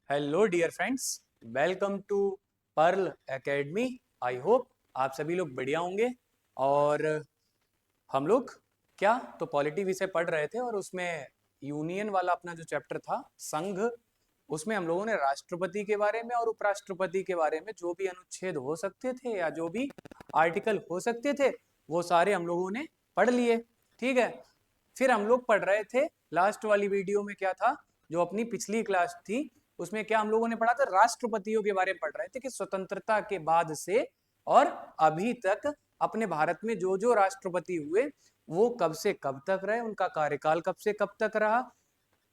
Hello dear friends, welcome to Pearl Academy. I hope आप सभी लोग बढ़िया होंगे। और हम लोग क्या तो पॉलिटी विषय पढ़ रहे थे और उसमें यूनियन वाला अपना जो चैप्टर था संघ, उसमें हम लोगों ने राष्ट्रपति के बारे में और उपराष्ट्रपति के बारे में जो भी अनुच्छेद हो सकते थे या जो भी आर्टिकल हो सकते थे वो सारे हम लोगों ने पढ़ लिए। ठीक है, फिर हम लोग पढ़ रहे थे लास्ट वाली वीडियो में क्या था, जो अपनी पिछली क्लास थी उसमें क्या हम लोगों ने पढ़ा था, राष्ट्रपतियों के बारे में पढ़ रहे थे कि स्वतंत्रता के बाद से और अभी तक अपने भारत में जो जो राष्ट्रपति हुए वो कब से कब तक रहे, उनका कार्यकाल कब से कब तक रहा,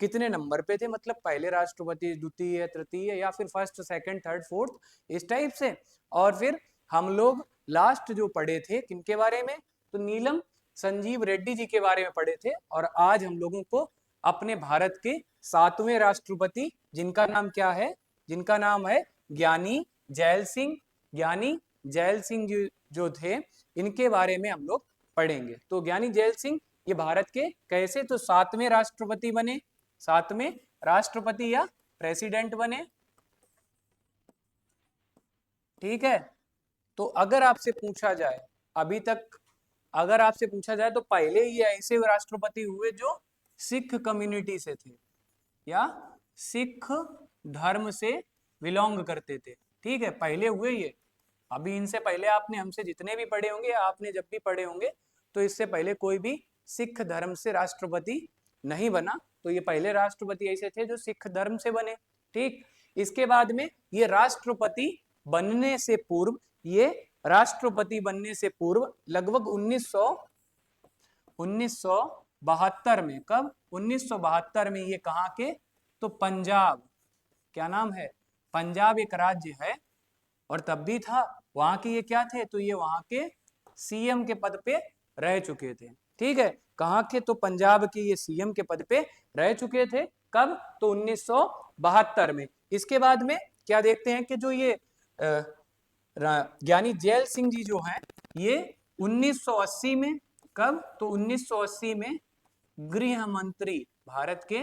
कितने नंबर पे थे, मतलब पहले राष्ट्रपति, द्वितीय, तृतीय या फिर फर्स्ट, सेकंड, थर्ड, फोर्थ, इस टाइप से। और फिर हम लोग लास्ट जो पढ़े थे किनके बारे में, तो नीलम संजीव रेड्डी जी के बारे में पढ़े थे। और आज हम लोगों को अपने भारत के 7वें राष्ट्रपति, जिनका नाम क्या है, जिनका नाम है ज्ञानी जैल सिंह, ज्ञानी जैल सिंह जी जो थे, इनके बारे में हम लोग पढ़ेंगे। तो ज्ञानी जैल सिंह ये भारत के कैसे, तो 7वें राष्ट्रपति बने, 7वें राष्ट्रपति या प्रेसिडेंट बने। ठीक है, तो अगर आपसे पूछा जाए अभी तक, अगर आपसे पूछा जाए तो पहले ये ऐसे राष्ट्रपति हुए जो सिख कम्युनिटी से थे या सिख धर्म से बिलोंग करते थे। ठीक है, पहले हुए ये। अभी इनसे पहले आपने हमसे जितने भी पढ़े होंगे, आपने जब भी पढ़े होंगे, तो इससे पहले कोई भी सिख धर्म से राष्ट्रपति नहीं बना। तो ये पहले राष्ट्रपति ऐसे थे जो सिख धर्म से बने। ठीक, इसके बाद में ये राष्ट्रपति बनने से पूर्व, ये राष्ट्रपति बनने से पूर्व लगभग 1972 में, कब, 1972 में ये कहाँ के, तो पंजाब, क्या नाम है, पंजाब एक राज्य है और तब भी था, वहां के ये क्या थे, तो ये वहां के सीएम के पद पे रह चुके थे। ठीक है, कहाँ के, तो पंजाब के ये सीएम के पद पे रह चुके थे। कब, तो 1972 में। इसके बाद में क्या देखते हैं कि जो ये ज्ञानी जैल सिंह जी जो हैं, ये 1980 में, कब, तो 1980 में गृह मंत्री, भारत के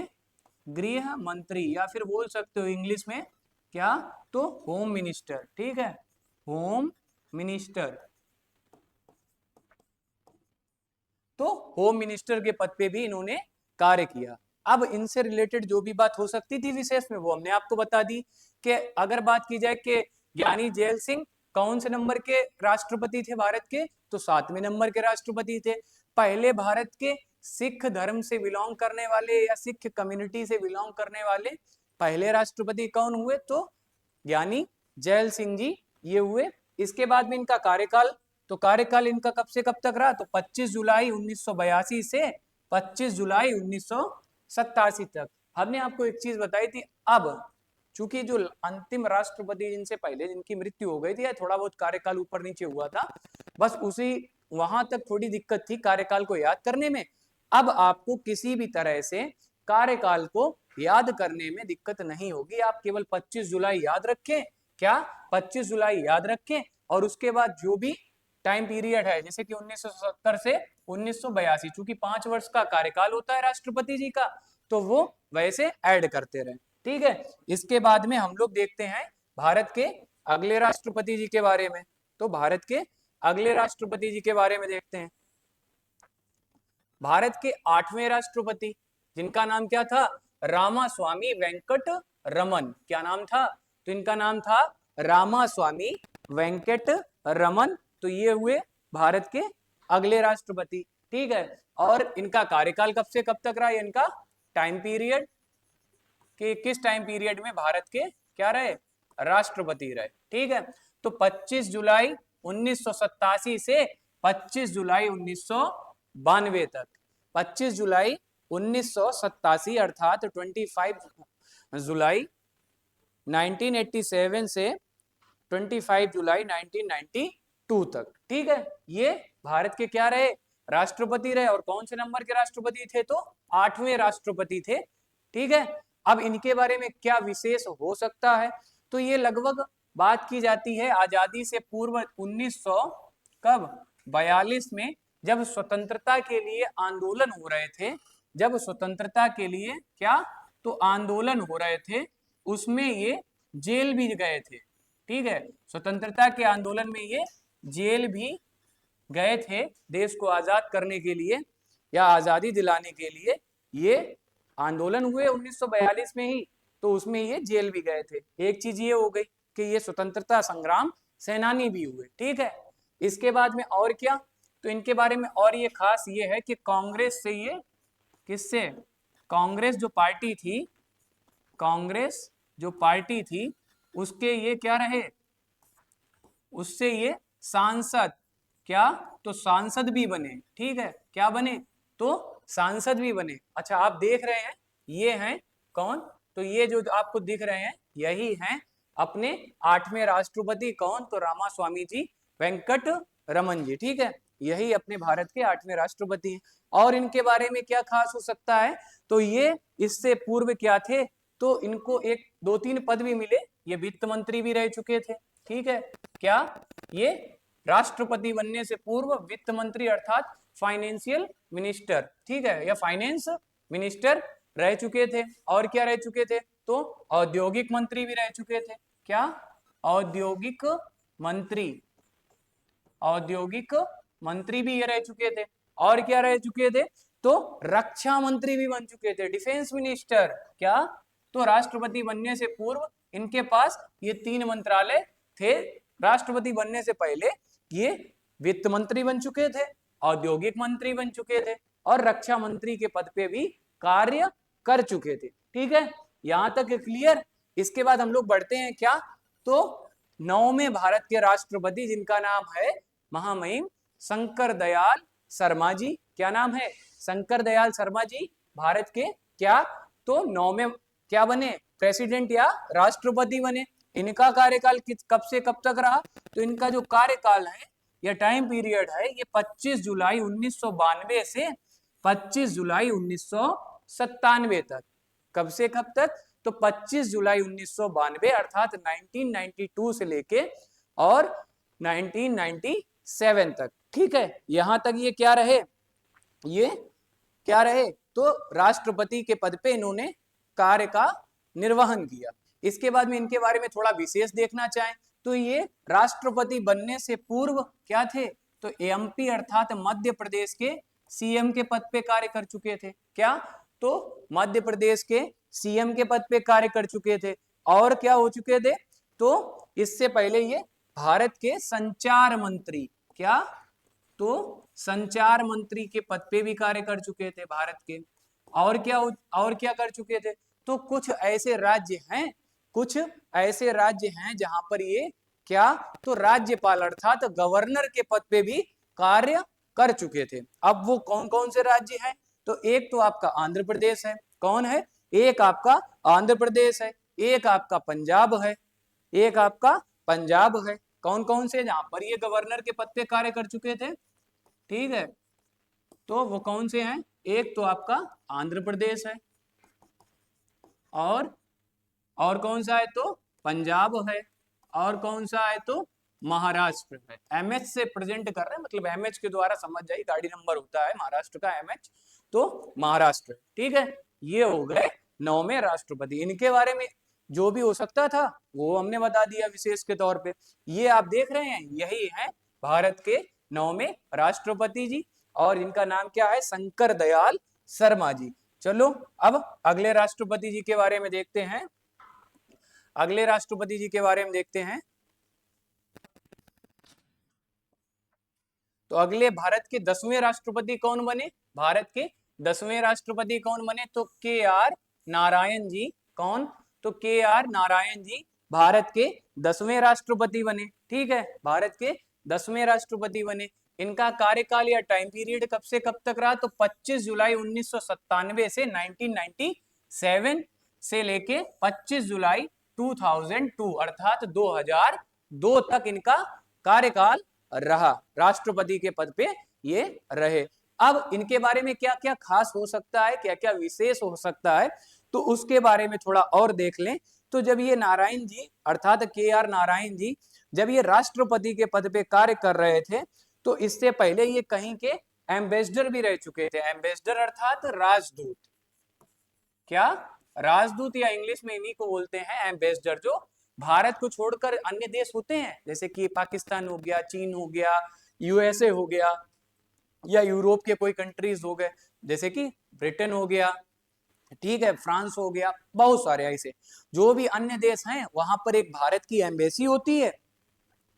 गृह मंत्री, या फिर बोल सकते हो इंग्लिश में क्या, तो होम मिनिस्टर। ठीक है, होम मिनिस्टर, तो होम मिनिस्टर के पद पे भी इन्होंने कार्य किया। अब इनसे रिलेटेड जो भी बात हो सकती थी विशेष में, वो हमने आपको बता दी कि अगर बात की जाए कि ज्ञानी जैल सिंह कौन से नंबर के राष्ट्रपति थे भारत के, तो 7वें नंबर के राष्ट्रपति थे। पहले भारत के सिख धर्म से बिलोंग करने वाले या सिख कम्युनिटी से बिलोंग करने वाले पहले राष्ट्रपति कौन हुए, तो ज्ञानी जैल सिंह जी ये हुए। इसके बाद में इनका कार्यकाल, तो कार्यकाल इनका कब से कब तक रहा, तो 25 जुलाई 1982 से 25 जुलाई 1987 तक। हमने आपको एक चीज बताई थी, अब चूंकि जो अंतिम राष्ट्रपति जिनसे पहले जिनकी मृत्यु हो गई थी या थोड़ा बहुत कार्यकाल ऊपर नीचे हुआ था, बस उसी वहां तक थोड़ी दिक्कत थी कार्यकाल को याद करने में। अब आपको किसी भी तरह से कार्यकाल को याद करने में दिक्कत नहीं होगी। आप केवल 25 जुलाई याद रखें, क्या, 25 जुलाई याद रखें, और उसके बाद जो भी टाइम पीरियड है, जैसे कि 1970 से 1982, चूंकि 5 वर्ष का कार्यकाल होता है राष्ट्रपति जी का, तो वो वैसे ऐड करते रहे। ठीक है, इसके बाद में हम लोग देखते हैं भारत के अगले राष्ट्रपति जी के बारे में। तो भारत के अगले राष्ट्रपति जी के बारे में देखते हैं। भारत के 8वें राष्ट्रपति, जिनका नाम क्या था, रामास्वामी वेंकट रमन। क्या नाम था, तो इनका नाम था रामास्वामी वेंकट रमन। तो ये हुए भारत के अगले राष्ट्रपति। ठीक है, और इनका कार्यकाल कब से कब तक रहा, इनका टाइम पीरियड, कि किस टाइम पीरियड में भारत के क्या रहे, राष्ट्रपति रहे। ठीक है, तो 25 जुलाई 1987 से 25 जुलाई 1992 तक, 25 जुलाई 1987 अर्थात 25 जुलाई 1987 से 25 जुलाई 1992 तक। ठीक है, ये भारत के क्या रहे, राष्ट्रपति रहे। और कौन से नंबर के राष्ट्रपति थे, तो 8वें राष्ट्रपति थे। ठीक है, अब इनके बारे में क्या विशेष हो सकता है, तो ये लगभग बात की जाती है आजादी से पूर्व 1900 कब 42 में, जब स्वतंत्रता के लिए आंदोलन हो रहे थे, जब स्वतंत्रता के लिए क्या, तो आंदोलन हो रहे थे, उसमें ये जेल भी गए थे। ठीक है, स्वतंत्रता के आंदोलन में ये जेल भी गए थे, देश को आजाद करने के लिए या आजादी दिलाने के लिए ये आंदोलन हुए 1942 में ही, तो उसमें ये जेल भी गए थे। एक चीज ये हो गई कि ये स्वतंत्रता संग्राम सेनानी भी हुए। ठीक है, इसके बाद में और क्या, तो इनके बारे में और ये खास ये है कि कांग्रेस से ये, किससे, कांग्रेस जो पार्टी थी, कांग्रेस जो पार्टी थी उसके ये क्या रहे, उससे ये सांसद, क्या, तो सांसद भी बने। ठीक है, क्या बने, तो सांसद भी बने। अच्छा, आप देख रहे हैं ये हैं कौन, तो ये जो आपको दिख रहे हैं यही हैं अपने 8वें राष्ट्रपति, कौन, तो रामास्वामी जी वेंकट रमन जी। ठीक है, यही अपने भारत के 8वें राष्ट्रपति हैं। और इनके बारे में क्या खास हो सकता है, तो ये इससे पूर्व क्या थे, तो इनको एक 2-3 पद भी मिले, ये वित्त मंत्री भी रह चुके थे। ठीक है, क्या, ये राष्ट्रपति बनने से पूर्व वित्त मंत्री अर्थात फाइनेंशियल मिनिस्टर, ठीक है, या फाइनेंस मिनिस्टर रह चुके थे। और क्या रह चुके थे, तो औद्योगिक मंत्री भी रह चुके थे। क्या, औद्योगिक मंत्री, औद्योगिक मंत्री भी ये रह चुके थे। और क्या रह चुके थे, तो रक्षा मंत्री भी बन चुके थे, डिफेंस मिनिस्टर। क्या, तो राष्ट्रपति बनने से पूर्व इनके पास ये 3 मंत्रालय थे। राष्ट्रपति बनने से पहले ये वित्त मंत्री बन चुके थे, औद्योगिक मंत्री बन चुके थे और रक्षा मंत्री के पद पे भी कार्य कर चुके थे। ठीक है, यहां तक क्लियर। इसके बाद हम लोग बढ़ते हैं क्या, तो 9वें भारत के राष्ट्रपति जिनका नाम है महामहिम शंकर दयाल शर्मा जी। क्या नाम है, शंकर दयाल शर्मा जी, भारत के क्या, तो 9वें क्या बने, प्रेसिडेंट या राष्ट्रपति बने। इनका कार्यकाल कब से कब तक रहा, तो इनका जो कार्यकाल है या टाइम पीरियड है ये 25 जुलाई 1992 से 25 जुलाई 1997 तक। कब से कब तक, तो 25 जुलाई 1992 अर्थात 1992 से लेके और 1997 तक। ठीक है, यहां तक ये क्या रहे, ये क्या रहे, तो राष्ट्रपति के पद पे इन्होंने कार्य का निर्वहन किया। इसके बाद में इनके बारे में थोड़ा विशेष देखना चाहें तो ये राष्ट्रपति बनने से पूर्व क्या थे, तो एमपी अर्थात मध्य प्रदेश के सीएम के पद पे कार्य कर चुके थे। क्या, तो मध्य प्रदेश के सीएम के पद पे कार्य कर चुके थे। और क्या हो चुके थे, तो इससे पहले ये भारत के संचार मंत्री, क्या, तो संचार मंत्री के पद पे भी कार्य कर चुके थे भारत के। और क्या कर चुके थे, तो कुछ ऐसे राज्य हैं, कुछ ऐसे राज्य हैं जहां पर ये क्या, तो राज्यपाल अर्थात गवर्नर के पद पे भी कार्य कर चुके थे। अब वो कौन कौन से राज्य हैं, तो एक तो आपका आंध्र प्रदेश है, कौन है, एक आपका आंध्र प्रदेश है, एक आपका पंजाब है, एक आपका पंजाब है। कौन कौन से जहां पर ये गवर्नर के पद पे कार्य कर चुके थे। ठीक है, तो वो कौन से हैं, एक तो आपका आंध्र प्रदेश है, और कौन सा है, तो पंजाब है, और कौन सा है, तो महाराष्ट्र है। एमएच से प्रेजेंट कर रहे हैं, मतलब एमएच के द्वारा समझ जाइए, गाड़ी नंबर होता है महाराष्ट्र का एमएच, तो महाराष्ट्र। ठीक है, ये हो गए 9वें राष्ट्रपति। इनके बारे में जो भी हो सकता था वो हमने बता दिया विशेष के तौर पे। ये आप देख रहे हैं यही है भारत के 9वें राष्ट्रपति जी, और इनका नाम क्या है, शंकर दयाल शर्मा जी। चलो अब अगले राष्ट्रपति जी के बारे में देखते हैं, अगले राष्ट्रपति जी के बारे में देखते हैं। तो अगले भारत के 10वें राष्ट्रपति कौन बने, भारत के 10वें राष्ट्रपति कौन बने, तो के आर नारायण जी। कौन, तो के आर नारायण जी भारत के 10वें राष्ट्रपति बने। ठीक है, भारत के 10वें राष्ट्रपति बने। इनका कार्यकाल या टाइम पीरियड कब से कब तक रहा, तो 25 जुलाई 1997 से 1997 से लेके 25 जुलाई 2002 अर्थात 2002 तक इनका कार्यकाल रहा, राष्ट्रपति के पद पे ये रहे। अब इनके बारे में क्या क्या खास हो सकता है, क्या क्या विशेष हो सकता है, तो उसके बारे में थोड़ा और देख लें। तो जब ये नारायण जी अर्थात के आर नारायण जी जब ये राष्ट्रपति के पद पे कार्य कर रहे थे, तो इससे पहले ये कहीं के एम्बेसडर भी रह चुके थे। एम्बेसडर अर्थात राजदूत, क्या, राजदूत या इंग्लिश में इन्हीं को बोलते हैं एम्बेसडर, जो भारत को छोड़कर अन्य देश होते हैं, जैसे कि पाकिस्तान हो गया, चीन हो गया, यूएसए हो गया, या यूरोप के कोई कंट्रीज हो गए जैसे कि ब्रिटेन हो गया, ठीक है, फ्रांस हो गया, बहुत सारे ऐसे जो भी अन्य देश हैं, वहां पर एक भारत की एम्बेसी होती है।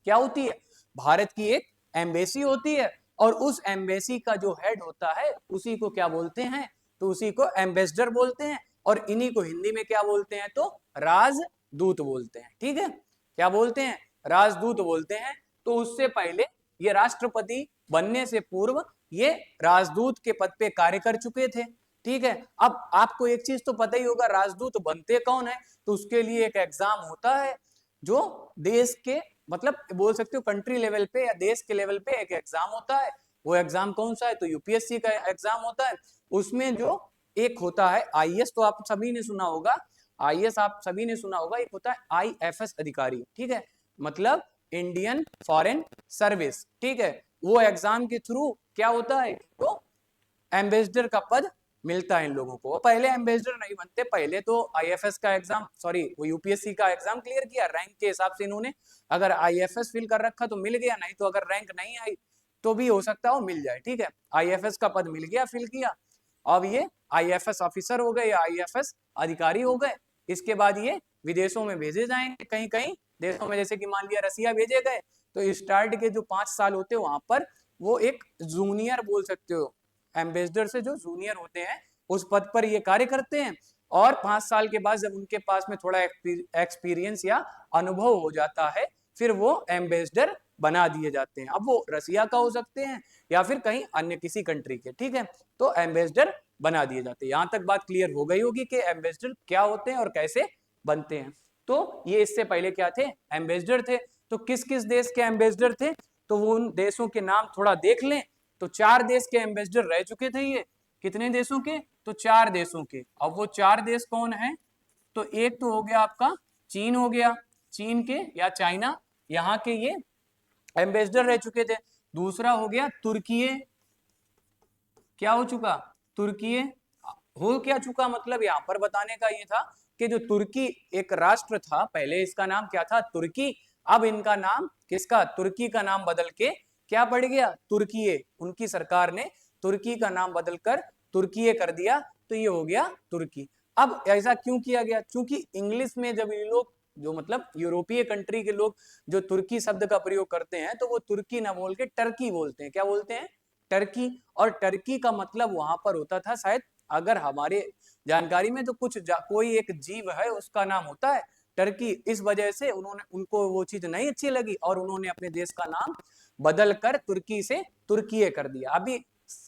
क्या होती है? भारत की एक एम्बेसी होती है, और उस एम्बेसी का जो हेड होता है उसी को क्या बोलते हैं? तो उसी को एम्बेसडर बोलते हैं, और इन्हीं को हिंदी में क्या बोलते हैं? तो राजदूत बोलते हैं। ठीक है, क्या बोलते हैं? राजदूत बोलते हैं। तो उससे पहले ये राष्ट्रपति बनने से पूर्व ये राजदूत के पद पे कार्य कर चुके थे। ठीक है, अब आपको एक चीज तो पता ही होगा, राजदूत बनते कौन है? तो उसके लिए एक एग्जाम होता है, जो देश के मतलब बोल सकते हो कंट्री लेवल पे या देश के लेवल पे एक एग्जाम होता है। वो एग्जाम कौन सा है? तो यूपीएससी का एग्जाम होता है। उसमें जो एक होता है आईएएस, तो आप सभी ने सुना होगा, आईएएस आप सभी ने सुना होगा, एक होता है आईएफएस अधिकारी। ठीक है, मतलब इंडियन फॉरेन सर्विस। ठीक है, वो एग्जाम के थ्रू क्या होता है? तो एम्बेसडर का पद मिलता है इन लोगों को। पहले एम्बेसडर नहीं बनते, पहले तो आईएफएस का एग्जाम, सॉरी वो यूपीएससी का एग्जाम क्लियर किया, रैंक के हिसाब से इन्होंने अगर आईएफएस फिल कर रखा तो मिल गया, नहीं तो अगर रैंक नहीं आई तो भी हो सकता है वो मिल जाए। ठीक है, आईएफएस का पद मिल गया, फिल किया, अब ये आईएफएस ऑफिसर हो गए या आईएफएस अधिकारी हो गए। इसके बाद ये विदेशों में भेजे जाएंगे, कहीं कहीं देशों में, जैसे कि मान लिया रसिया भेजे गए, तो स्टार्ट के जो 5 साल होते हैं वहां पर वो एक जूनियर बोल सकते हो, एम्बेसडर से जो जूनियर होते हैं उस पद पर ये कार्य करते हैं, और 5 साल के बाद जब उनके पास में थोड़ा एक्सपीरियंस या अनुभव हो जाता है, फिर वो एम्बेसडर बना दिए जाते हैं। अब वो रसिया का हो सकते हैं या फिर कहीं अन्य किसी कंट्री के। ठीक है, तो एम्बेसडर बना दिए जाते हैं। यहां तक बात क्लियर हो गई होगी कि एम्बेसडर क्या होते हैं और कैसे बनते हैं। तो ये इससे पहले क्या थे? एम्बेसडर थे। तो किस किस देश के एम्बेसडर थे? तो वो उन देशों के नाम थोड़ा देख लें। तो 4 देश के एम्बेसडर रह चुके थे ये। कितने देशों के? तो 4 देशों के। अब वो 4 देश कौन है? तो एक तो हो गया आपका चीन हो गया, चीन के या चाइना, यहाँ के ये एम्बेसडर रह चुके थे। दूसरा हो गया तुर्की, क्या हो चुका? तुर्की हो क्या चुका, मतलब यहाँ पर बताने का ये था कि जो तुर्की एक राष्ट्र था, पहले इसका नाम क्या था? तुर्की। अब इनका नाम किसका? तुर्की का नाम बदल के क्या पड़ गया? तुर्की। उनकी सरकार ने तुर्की का नाम बदलकर तुर्की कर दिया, तो ये हो गया तुर्की। अब ऐसा क्यों किया गया? क्योंकि इंग्लिश में जब ये लोग जो मतलब यूरोपीय कंट्री के लोग जो तुर्की शब्द का प्रयोग करते हैं, तो वो तुर्की ना बोल के टर्की बोलते हैं। क्या बोलते हैं? टर्की। और टर्की का मतलब वहां पर होता था शायद, अगर हमारे जानकारी में, तो कुछ कोई एक जीव है उसका नाम होता है टर्की। इस वजह से उन्होंने, उनको वो चीज नहीं अच्छी लगी और उन्होंने अपने देश का नाम बदल कर तुर्की से तुर्की कर दिया। अभी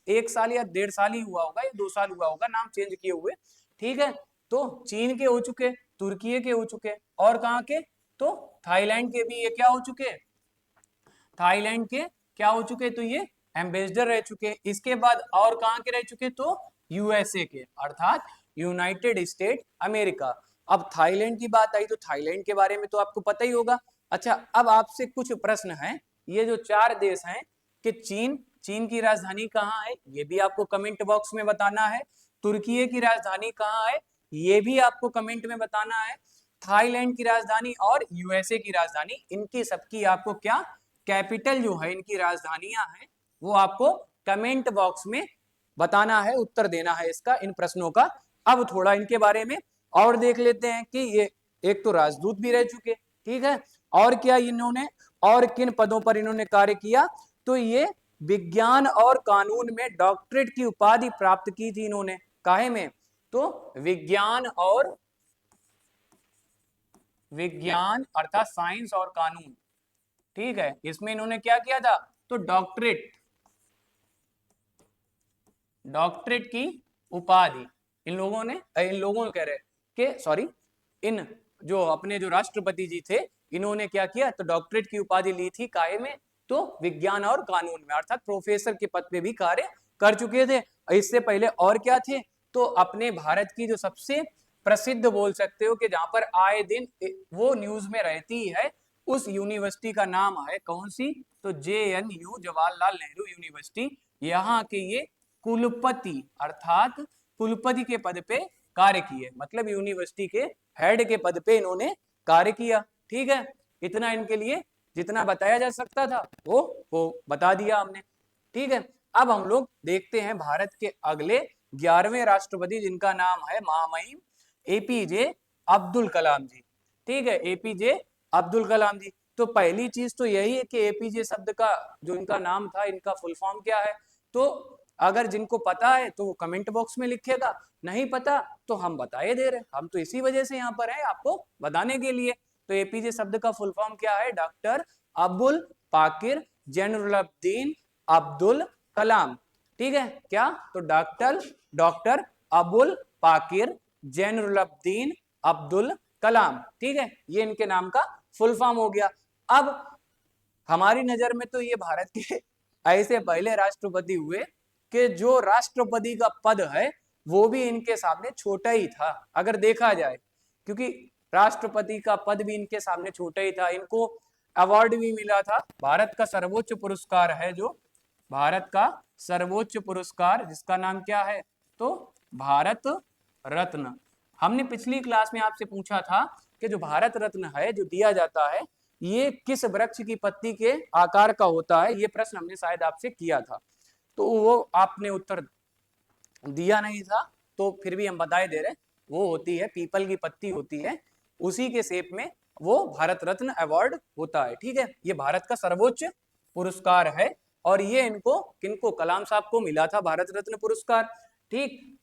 1 साल या 1.5 साल ही हुआ होगा या 2 साल हुआ होगा नाम चेंज किए हुए। ठीक है, तो चीन के हो चुके, तुर्की के हो चुके, और कहाँ के? तो थाईलैंड के भी ये क्या हो चुके? थाईलैंड के क्या हो चुके? तो ये एम्बेसडर रह चुके। इसके बाद और कहाँ के रह चुके? तो यूएसए के, अर्थात यूनाइटेड स्टेट अमेरिका। अब थाईलैंड की बात आई तो थाईलैंड के बारे में तो आपको पता ही होगा। अच्छा, अब आपसे कुछ प्रश्न हैं। ये जो 4 देश हैं कि चीन, चीन की राजधानी कहाँ है ये भी आपको कमेंट बॉक्स में बताना है। तुर्की की राजधानी कहाँ है ये भी आपको कमेंट में बताना है। थाईलैंड की राजधानी और यूएसए की राजधानी, इनकी सबकी आपको क्या कैपिटल जो है, इनकी राजधानियां हैं, वो आपको कमेंट बॉक्स में बताना है, उत्तर देना है इसका, इन प्रश्नों का। अब थोड़ा इनके बारे में और देख लेते हैं कि ये एक तो राजदूत भी रह चुके, ठीक है, और क्या इन्होंने और किन पदों पर इन्होंने कार्य किया? तो ये विज्ञान और कानून में डॉक्टरेट की उपाधि प्राप्त की थी इन्होंने। काहे में? तो विज्ञान अर्थात साइंस और कानून, ठीक है, इसमें इन्होंने क्या किया था? तो डॉक्टरेट, डॉक्टरेट की उपाधि इन लोगों कह रहे कि सॉरी, इन जो अपने जो राष्ट्रपति जी थे, इन्होंने क्या किया? तो डॉक्टरेट की उपाधि ली थी। काहे में? तो विज्ञान और कानून में, अर्थात प्रोफेसर के पद पे भी कार्य कर चुके थे। इससे पहले और क्या थे? तो अपने भारत की जो सबसे प्रसिद्ध बोल सकते हो कि जहां पर आए दिन वो न्यूज में रहती है, उस यूनिवर्सिटी का नाम है कौन सी? तो जेएनयू, जवाहरलाल नेहरू यूनिवर्सिटी। यहाँ के ये कुलपति, अर्थात कुलपति के पद पे कार्य किए, मतलब यूनिवर्सिटी के हेड के पद पे इन्होंने कार्य किया। ठीक है, इतना इनके लिए जितना बताया जा सकता था वो बता दिया हमने। ठीक है, अब हम लोग देखते हैं भारत के अगले 11वें राष्ट्रपति, जिनका नाम है महामहिम एपीजे अब्दुल कलाम जी। ठीक है, एपीजे अब्दुल कलाम जी। तो पहली चीज तो यही है कि एपीजे शब्द का जो इनका नाम था, इनका फुल फॉर्म क्या है। तो अगर जिनको पता है तो वो कमेंट बॉक्स में लिखेगा, नहीं पता तो हम बताए दे रहे, हम तो इसी वजह से यहाँ पर है आपको बताने के लिए। तो एपीजे शब्द का फुल फॉर्म क्या है, डॉक्टर अब्दुल पाकिर जैनुलब्दीन अब्दुल कलाम। ठीक है, क्या तो डॉक्टर अबुल पाकिर जैनुलब्दीन अब्दुल कलाम। ठीक है, ये इनके नाम का फुल फॉर्म हो गया। अब हमारी नजर में तो ये भारत के ऐसे पहले राष्ट्रपति हुए कि जो राष्ट्रपति का पद है वो भी इनके सामने छोटा ही था अगर देखा जाए, क्योंकि राष्ट्रपति का पद भी इनके सामने छोटा ही था। इनको अवार्ड भी मिला था, भारत का सर्वोच्च पुरस्कार है, जो भारत का सर्वोच्च पुरस्कार जिसका नाम क्या है, तो भारत रत्न। हमने पिछली क्लास में आपसे पूछा था कि जो भारत रत्न है जो दिया जाता है ये किस वृक्ष की पत्ती के आकार का होता है, ये प्रश्न हमने शायद आपसे किया था, तो वो आपने उत्तर दिया नहीं था, तो फिर भी हम बताए दे रहे, वो होती है पीपल की पत्ती होती है, उसी के शेप में वो भारत रत्न अवार्ड होता है। ठीक है, ये भारत का सर्वोच्च पुरस्कार है और ये इनको किनको, कलाम साहब को मिला था भारत रत्न पुरस्कार। ठीक,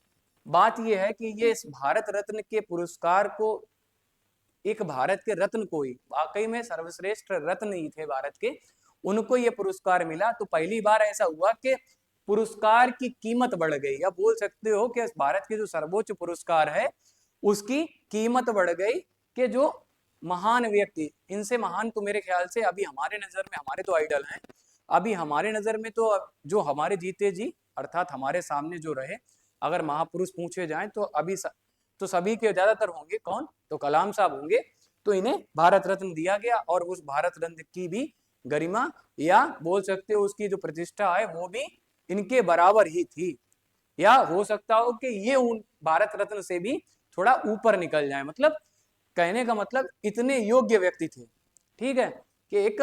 बात यह है कि ये इस भारत रत्न के पुरस्कार को, एक भारत के रत्न को ही, वाकई में सर्वश्रेष्ठ रत्न ही थे भारत के, उनको ये पुरस्कार मिला। तो पहली बार ऐसा हुआ कि पुरस्कार की कीमत बढ़ गई, या बोल सकते हो कि भारत के जो सर्वोच्च पुरस्कार है उसकी कीमत बढ़ गई, कि जो महान व्यक्ति, इनसे महान तो मेरे ख्याल से अभी हमारे नजर में, हमारे तो आइडल हैं, अभी हमारे नजर में तो जो हमारे जीते जी अर्थात हमारे सामने जो रहे, अगर महापुरुष पूछे जाएं तो अभी तो सभी के ज्यादातर होंगे कौन, तो कलाम साहब होंगे। तो इन्हें भारत रत्न दिया गया और उस भारत रत्न की भी गरिमा, या बोल सकते हो उसकी जो प्रतिष्ठा है वो भी इनके बराबर ही थी, या हो सकता हो कि ये उन भारत रत्न से भी थोड़ा ऊपर निकल जाए, मतलब कहने का मतलब इतने योग्य व्यक्ति थे। ठीक है, कि एक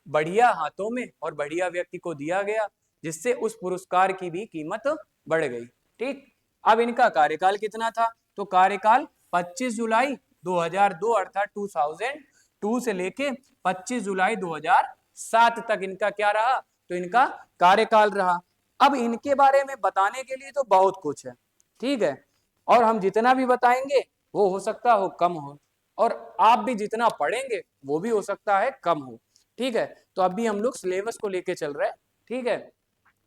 बढ़िया हाथों में और बढ़िया व्यक्ति को दिया गया, जिससे उस पुरस्कार की भी कीमत बढ़ गई। ठीक, अब इनका कार्यकाल कितना था, तो कार्यकाल 25 जुलाई 2002 अर्थात 2002 से लेके 25 जुलाई 2007 तक इनका क्या रहा, तो इनका कार्यकाल रहा। अब इनके बारे में बताने के लिए तो बहुत कुछ है, ठीक है, और हम जितना भी बताएंगे वो हो सकता हो कम हो, और आप भी जितना पढ़ेंगे वो भी हो सकता है कम हो। ठीक है, तो अभी हम लोग सिलेबस को लेके चल रहे हैं। ठीक है,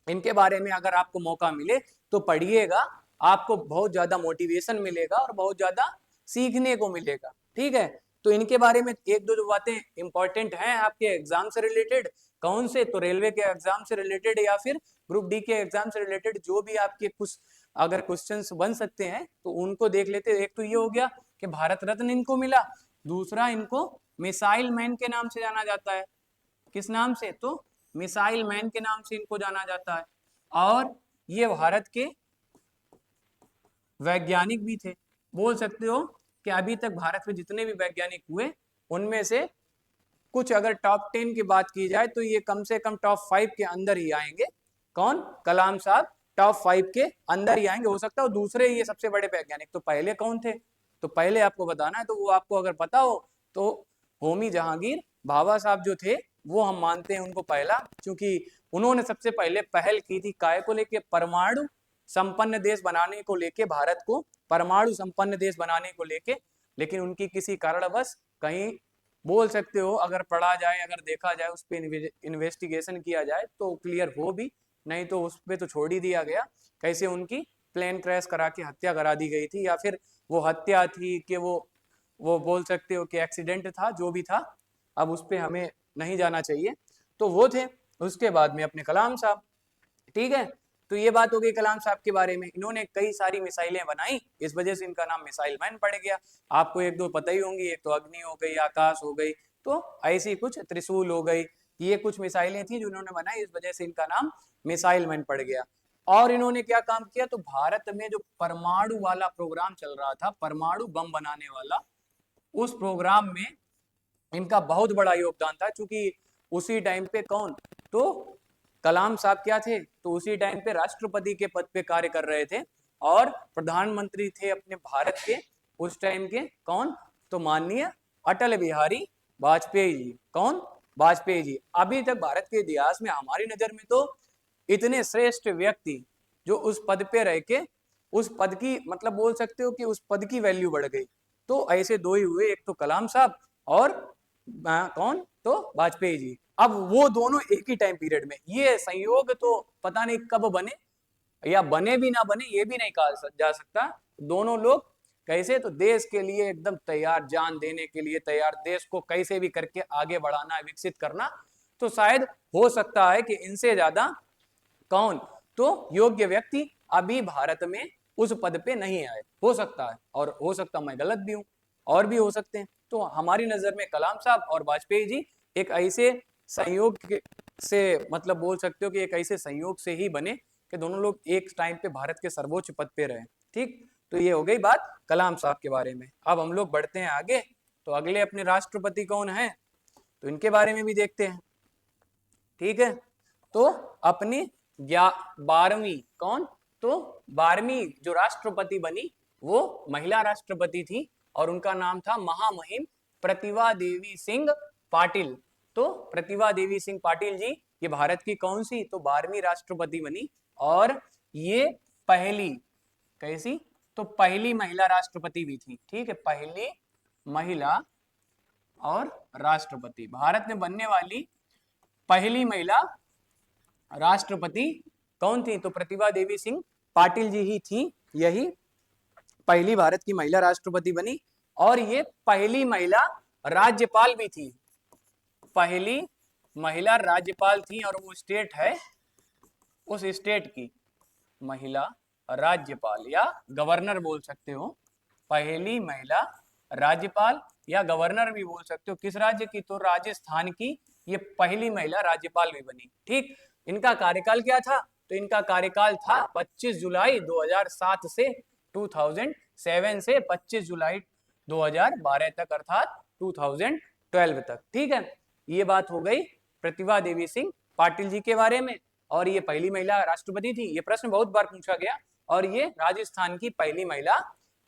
इनके बारे में अगर आपको मौका मिले तो पढ़िएगा, आपको बहुत ज्यादा मोटिवेशन मिलेगा और बहुत ज्यादा सीखने को मिलेगा। ठीक है, तो इनके बारे में एक दो जो बातें इंपॉर्टेंट हैं आपके एग्जाम से रिलेटेड, कौन से, तो रेलवे के एग्जाम से रिलेटेड या फिर ग्रुप डी के एग्जाम से रिलेटेड जो भी आपके कुछ अगर क्वेश्चंस बन सकते हैं तो उनको देख लेते हैं। एक तो ये हो गया कि भारत रत्न इनको मिला, दूसरा इनको मिसाइल मैन के नाम से जाना जाता है, किस नाम से, तो मिसाइल मैन के नाम से इनको जाना जाता है, और ये भारत के वैज्ञानिक भी थे। बोल सकते हो कि अभी तक भारत में जितने भी वैज्ञानिक हुए उनमें से कुछ अगर टॉप 10 की बात की जाए तो ये कम से कम टॉप 5 के अंदर ही आएंगे। कौन, कलाम साहब टॉप 5 के अंदर ही आएंगे, हो सकता हो दूसरे ये सबसे बड़े वैज्ञानिक। तो पहले कौन थे, तो पहले आपको बताना है, तो वो आपको अगर पता हो तो होमी जहांगीर भाभा साहब जो थे वो हम मानते हैं उनको पहला, क्योंकि उन्होंने सबसे पहले पहल की थी काय को लेके, परमाणु संपन्न देश बनाने को लेके, भारत को परमाणु संपन्न देश बनाने को लेके, लेकिन उनकी किसी कारणवश कहीं बोल सकते हो अगर पढ़ा जाए, अगर देखा जाए, उस पर इन्वेस्टिगेशन किया जाए तो क्लियर हो भी, नहीं तो उस पर तो छोड़ ही दिया गया। कैसे उनकी प्लेन क्रैश करा के हत्या करा दी गई थी, या फिर वो हत्या थी कि वो बोल सकते हो कि एक्सीडेंट था, जो भी था, अब उस पर हमें नहीं जाना चाहिए। तो वो थे, उसके बाद में अपने कलाम साहब। ठीक है, तो ये बात हो गई कलाम साहब के बारे में। इन्होंने कई सारी मिसाइलें बनाई, इस वजह से इनका नाम मिसाइल मैन पड़ गया। आपको एक दो पता ही होंगी, एक तो अग्नि हो गई, आकाश हो गई, तो ऐसी कुछ त्रिशूल हो गई, ये कुछ मिसाइलें थी जो इन्होंने बनाई, इस वजह से इनका नाम मिसाइल मैन पड़ गया। और इन्होंने क्या काम किया, तो भारत में जो परमाणु वाला प्रोग्राम चल रहा था, परमाणु बम बनाने वाला, उस प्रोग्राम में इनका बहुत बड़ा योगदान था। क्योंकि उसी टाइम पे कौन, तो कलाम साहब क्या थे, तो उसी टाइम पे राष्ट्रपति के पद पे कार्य कर रहे थे और प्रधानमंत्री थे अपने भारत के उस टाइम के, कौन, तो माननीय अटल बिहारी वाजपेयी जी। कौन, वाजपेयी जी। अभी तक भारत के इतिहास में हमारी नजर में तो इतने श्रेष्ठ व्यक्ति जो उस पद पे रह के उस पद की, मतलब बोल सकते हो कि उस पद की वैल्यू बढ़ गई, तो ऐसे दो ही हुए, एक तो कलाम साहब और कौन, तो वाजपेयी जी। अब वो दोनों एक ही टाइम पीरियड में, ये संयोग तो पता नहीं कब बने, या बने भी ना बने ये भी नहीं कहा जा सकता। दोनों लोग कैसे, तो देश के लिए एकदम तैयार, जान देने के लिए तैयार, देश को कैसे भी करके आगे बढ़ाना, विकसित करना। तो शायद हो सकता है कि इनसे ज्यादा कौन, तो योग्य व्यक्ति अभी भारत में उस पद पे नहीं आए, हो सकता है, और हो सकता मैं गलत भी हूं, और भी हो सकते हैं। तो हमारी नजर में कलाम साहब और वाजपेयी जी एक ऐसे संयोग से, मतलब बोल सकते हो कि एक ऐसे संयोग से ही बने कि दोनों लोग एक टाइम पे भारत के सर्वोच्च पद पे रहे। ठीक, तो ये हो गई बात कलाम साहब के बारे में। अब हम लोग बढ़ते हैं आगे, तो अगले अपने राष्ट्रपति कौन है, तो इनके बारे में भी देखते हैं। ठीक है, तो अपनी 12वीं कौन, तो 12वीं जो राष्ट्रपति बनी वो महिला राष्ट्रपति थी और उनका नाम था महामहिम प्रतिभा देवी सिंह पाटिल। तो प्रतिभा देवी सिंह पाटिल जी ये भारत की कौन सी, तो 12वीं राष्ट्रपति बनी, और ये पहली, कैसी, तो पहली महिला राष्ट्रपति भी थी। ठीक है, पहली महिला और राष्ट्रपति, भारत में बनने वाली पहली महिला राष्ट्रपति कौन थी, तो प्रतिभा देवी सिंह पाटिल जी ही थी। यही पहली भारत की महिला राष्ट्रपति बनी, और ये पहली महिला राज्यपाल भी थी, पहली महिला राज्यपाल थी, और वो स्टेट है, उस स्टेट की महिला राज्यपाल या गवर्नर बोल सकते हो, पहली महिला राज्यपाल या गवर्नर भी बोल सकते हो। किस राज्य की, तो राजस्थान की ये पहली महिला राज्यपाल भी बनी। ठीक, इनका कार्यकाल क्या था, तो इनका कार्यकाल था 25 जुलाई 2007 से 2007 से 25 जुलाई 2012 तक, अर्थात 2012 तक। ठीक है, ये बात हो गई प्रतिभा देवी सिंह पाटिल जी के बारे में, और ये पहली महिला राष्ट्रपति थी। ये प्रश्न बहुत बार पूछा गया, और ये राजस्थान की पहली महिला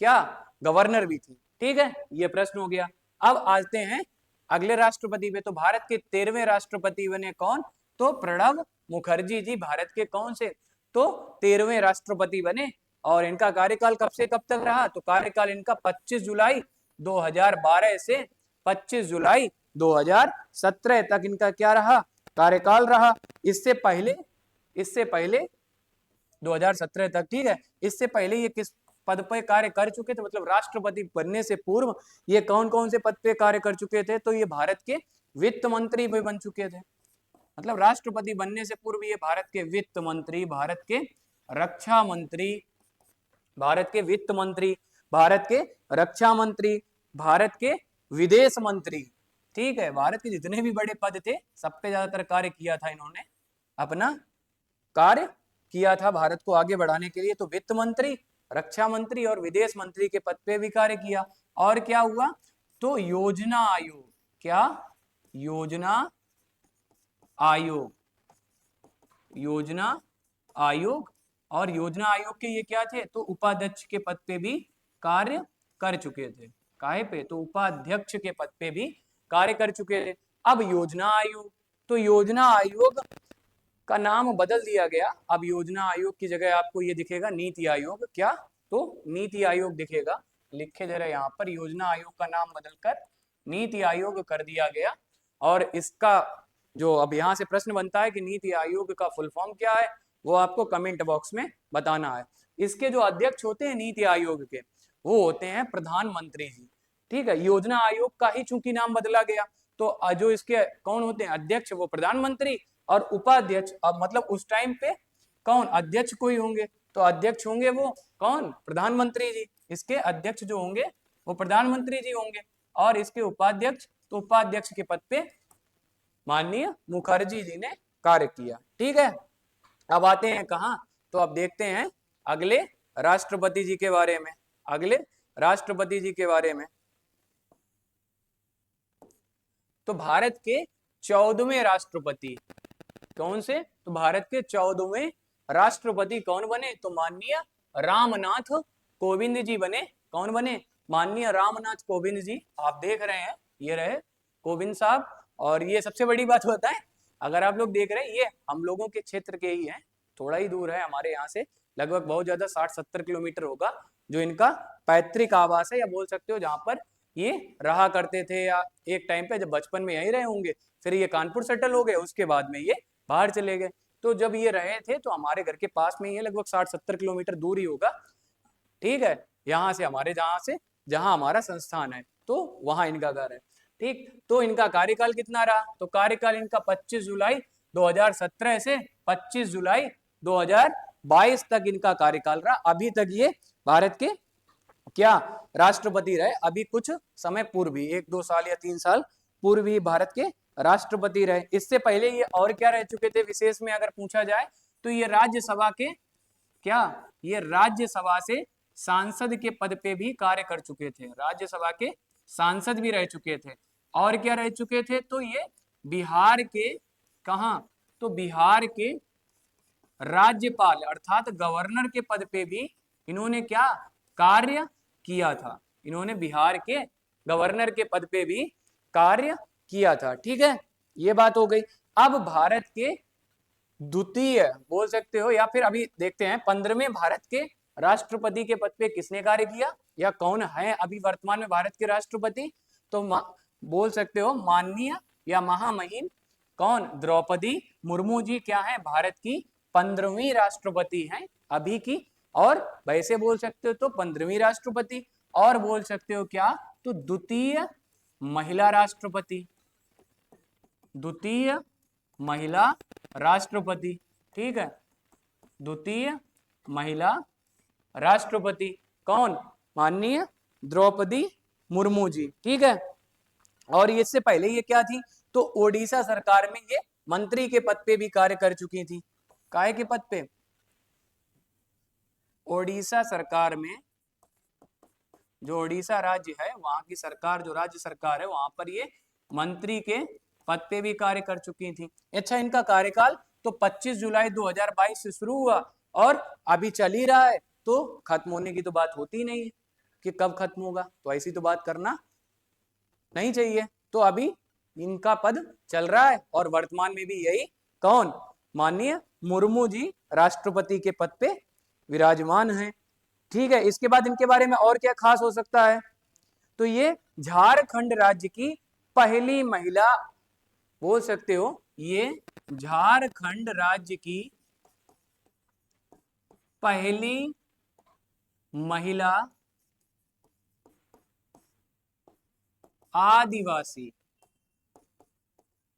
क्या, गवर्नर भी थी। ठीक है, ये प्रश्न हो गया। अब आते हैं अगले राष्ट्रपति पे, तो भारत के 13वें राष्ट्रपति बने कौन, तो प्रणब मुखर्जी जी, भारत के कौन से, तो 13वें राष्ट्रपति बने, और इनका कार्यकाल कब से कब तक रहा, तो कार्यकाल इनका 25 जुलाई 2012 से 25 जुलाई 2017 तक इनका क्या रहा, कार्यकाल रहा। इससे पहले 2017 तक, ठीक है, इससे पहले ये किस पद पर कार्य कर चुके थे, मतलब राष्ट्रपति बनने से पूर्व ये कौन कौन से पद पे कार्य कर चुके थे, तो ये भारत के वित्त मंत्री भी बन चुके थे। मतलब राष्ट्रपति बनने से पूर्व ये भारत के वित्त मंत्री, भारत के रक्षा मंत्री, भारत के वित्त मंत्री, भारत के रक्षा मंत्री, भारत के विदेश मंत्री। ठीक है, भारत के जितने भी बड़े पद थे सब पे ज्यादातर कार्य किया था इन्होंने, अपना कार्य किया था भारत को आगे बढ़ाने के लिए। तो वित्त मंत्री, रक्षा मंत्री और विदेश मंत्री के पद पे भी कार्य किया। और क्या हुआ, तो योजना आयोग, क्या, योजना आयोग, योजना आयोग, और योजना आयोग के ये क्या थे, तो उपाध्यक्ष के पद पे भी कार्य कर चुके थे। काहे पे, तो उपाध्यक्ष के पद पे भी कार्य कर चुके थे। अब योजना आयोग, तो योजना आयोग का नाम बदल दिया गया। अब योजना आयोग की जगह आपको ये दिखेगा नीति आयोग, क्या, तो नीति आयोग दिखेगा, लिखे जरा यहाँ पर, योजना आयोग का नाम बदलकर नीति आयोग कर दिया गया। और इसका जो अब यहाँ से प्रश्न बनता है कि नीति आयोग का फुल फॉर्म क्या है, वो आपको कमेंट बॉक्स में बताना है। इसके जो अध्यक्ष होते हैं नीति आयोग के, वो होते हैं प्रधानमंत्री जी। ठीक है, योजना आयोग का ही चूंकि नाम बदला गया, तो जो इसके कौन होते हैं अध्यक्ष, वो प्रधानमंत्री, और उपाध्यक्ष, अब मतलब उस टाइम पे कौन, अध्यक्ष कोई होंगे, तो अध्यक्ष होंगे वो कौन, प्रधानमंत्री जी। इसके अध्यक्ष जो होंगे वो प्रधानमंत्री जी होंगे, और इसके उपाध्यक्ष, तो उपाध्यक्ष के पद पे माननीय मुखर्जी जी ने कार्य किया। ठीक है, अब आते हैं कहाँ, तो अब देखते हैं अगले राष्ट्रपति जी के बारे में, अगले राष्ट्रपति जी के बारे में। तो भारत के 14वें राष्ट्रपति कौन से? तो भारत के 14वें राष्ट्रपति कौन बने? तो माननीय रामनाथ कोविंद जी बने। कौन बने? माननीय रामनाथ कोविंद जी। आप देख रहे हैं ये रहे कोविंद साहब। और ये सबसे बड़ी बात बताएं, अगर आप लोग देख रहे हैं ये हम लोगों के क्षेत्र के ही हैं, थोड़ा ही दूर है हमारे यहाँ से, लगभग बहुत ज्यादा 60-70 किलोमीटर होगा, जो इनका पैतृक आवास है, या बोल सकते हो जहाँ पर ये रहा करते थे, या एक टाइम पे जब बचपन में यहीं रहे होंगे, फिर ये कानपुर सेटल हो गए, उसके बाद में ये बाहर चले गए। तो जब ये रहे थे तो हमारे घर के पास में ही है, लगभग 60-70 किलोमीटर दूर ही होगा, ठीक है, यहाँ से हमारे जहाँ हमारा संस्थान है, तो वहां इनका घर है, ठीक। तो इनका कार्यकाल कितना रहा? तो कार्यकाल इनका 25 जुलाई 2017 से 25 जुलाई 2022 तक इनका कार्यकाल रहा। अभी तक ये भारत के क्या राष्ट्रपति रहे, अभी कुछ समय पूर्व ही 1-2 साल या 3 साल पूर्व ही भारत के राष्ट्रपति रहे। इससे पहले ये और क्या रह चुके थे विशेष में अगर पूछा जाए, तो ये राज्यसभा के क्या, ये राज्यसभा से सांसद के पद पे भी कार्य कर चुके थे, राज्यसभा के सांसद भी रह चुके थे। और क्या रह चुके थे? तो ये बिहार के कहां? तो बिहार के राज्यपाल अर्थात गवर्नर के पद पे भी इन्होंने क्या कार्य किया था, इन्होंने बिहार के गवर्नर के पद पे भी कार्य किया था, ठीक है, ये बात हो गई। अब भारत के द्वितीय बोल सकते हो, या फिर अभी देखते हैं 15वें भारत के राष्ट्रपति के पद पे किसने कार्य किया, या कौन है अभी वर्तमान में भारत के राष्ट्रपति? तो बोल सकते हो माननीय या महामहिम कौन? द्रौपदी मुर्मू जी क्या है? भारत की 15वीं राष्ट्रपति हैं अभी की। और वैसे बोल सकते हो तो 15वीं राष्ट्रपति, और बोल सकते हो क्या? तो द्वितीय महिला राष्ट्रपति, द्वितीय महिला राष्ट्रपति, ठीक है, द्वितीय महिला राष्ट्रपति कौन? माननीय द्रौपदी मुर्मू जी, ठीक है। और इससे पहले ये क्या थी? तो ओडिशा सरकार में ये मंत्री के पद पे भी कार्य कर चुकी थी। काहे के पद पे? ओडिशा सरकार में, जो ओडिशा राज्य है वहां की सरकार, जो राज्य सरकार है वहां पर ये मंत्री के पद पे भी कार्य कर चुकी थी। अच्छा, इनका कार्यकाल तो 25 जुलाई 2022 से शुरू हुआ और अभी चल ही रहा है, तो खत्म होने की तो बात होती नहीं है कि कब खत्म होगा, तो ऐसी तो बात करना नहीं चाहिए। तो अभी इनका पद चल रहा है और वर्तमान में भी यही कौन? माननीय मुर्मू जी राष्ट्रपति के पद पे विराजमान हैं, ठीक है। इसके बाद इनके बारे में और क्या खास हो सकता है? तो ये झारखंड राज्य की पहली महिला, बोल सकते हो ये झारखंड राज्य की पहली महिला आदिवासी,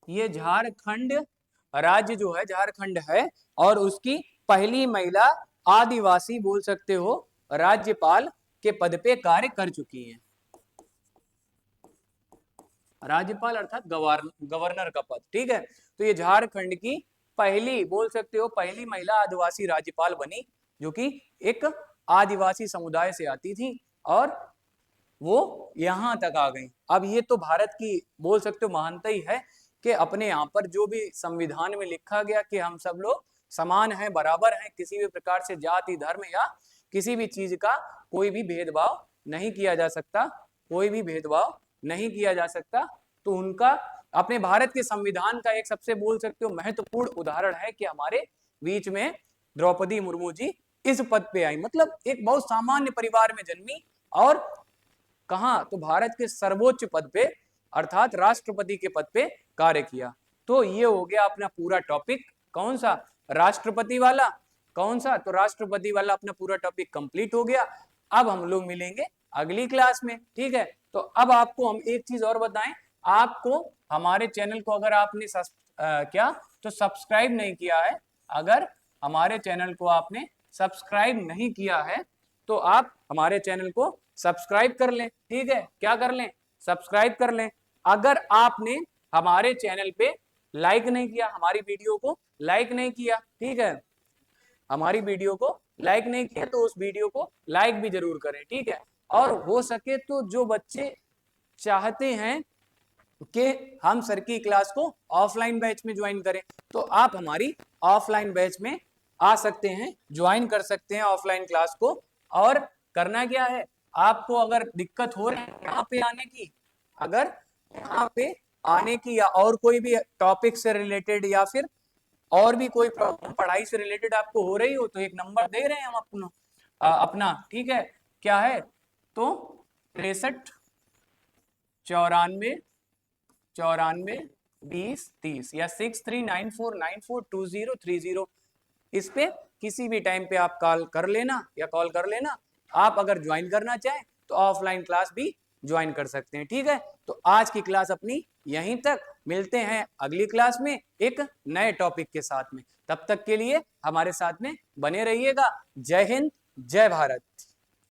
ये झारखंड राज्य जो है झारखंड है और उसकी पहली महिला आदिवासी बोल सकते हो राज्यपाल के पद पे कार्य कर चुकी हैं। राज्यपाल अर्थात गवर्नर का पद, ठीक है। तो ये झारखंड की पहली बोल सकते हो पहली महिला आदिवासी राज्यपाल बनी, जो कि एक आदिवासी समुदाय से आती थी और वो यहां तक आ गई। अब ये तो भारत की बोल सकते हो महानता ही है कि अपने यहाँ पर जो भी संविधान में लिखा गया कि हम सब लोग समान हैं, बराबर हैं, किसी भी प्रकार से जाति धर्म या किसी भी चीज का कोई भी भेदभाव नहीं किया जा सकता, कोई भी भेदभाव नहीं किया जा सकता। तो उनका अपने भारत के संविधान का एक सबसे बोल सकते हो महत्वपूर्ण उदाहरण है कि हमारे बीच में द्रौपदी मुर्मू जी इस पद पे आई, मतलब एक बहुत सामान्य परिवार में जन्मी और कहा? तो भारत के सर्वोच्च पद पे अर्थात राष्ट्रपति के पद पे कार्य किया। तो ये हो गया अपना पूरा टॉपिक, कौन सा? राष्ट्रपति वाला। कौन सा? तो राष्ट्रपति वाला अपना पूरा टॉपिक कंप्लीट हो गया। अब हम लोग मिलेंगे अगली क्लास में, ठीक है। तो अब आपको हम एक चीज और बताएं, आपको हमारे चैनल को अगर आपने क्या तो सब्सक्राइब नहीं किया है, अगर हमारे चैनल को आपने सब्सक्राइब नहीं किया है तो आप हमारे चैनल को सब्सक्राइब कर लें, ठीक है। क्या कर लें? सब्सक्राइब कर लें। अगर आपने हमारे चैनल पे लाइक नहीं किया, हमारी वीडियो को लाइक नहीं किया, ठीक है, हमारी वीडियो को लाइक नहीं किया तो उस वीडियो को लाइक भी जरूर करें, ठीक है। और हो सके तो जो बच्चे चाहते हैं कि हम सर की क्लास को ऑफलाइन बैच में ज्वाइन करें, तो आप हमारी ऑफलाइन बैच में आ सकते हैं, ज्वाइन कर सकते हैं ऑफलाइन क्लास को। और करना क्या है, आपको अगर दिक्कत हो रही है यहाँ पे आने की, अगर यहाँ पे आने की या और कोई भी टॉपिक से रिलेटेड या फिर और भी कोई प्रॉब्लम पढ़ाई से रिलेटेड आपको हो रही हो, तो एक नंबर दे रहे हैं हम अपना, ठीक है। क्या है, तो 63 94 94 20 30 या 6394942030, इस पे किसी भी टाइम पे आप कॉल कर लेना या कॉल कर लेना। आप अगर ज्वाइन करना चाहें तो ऑफलाइन क्लास भी ज्वाइन कर सकते हैं, ठीक है। तो आज की क्लास अपनी यहीं तक, मिलते हैं अगली क्लास में एक नए टॉपिक के साथ में। तब तक के लिए हमारे साथ में बने रहिएगा। जय हिंद, जय भारत।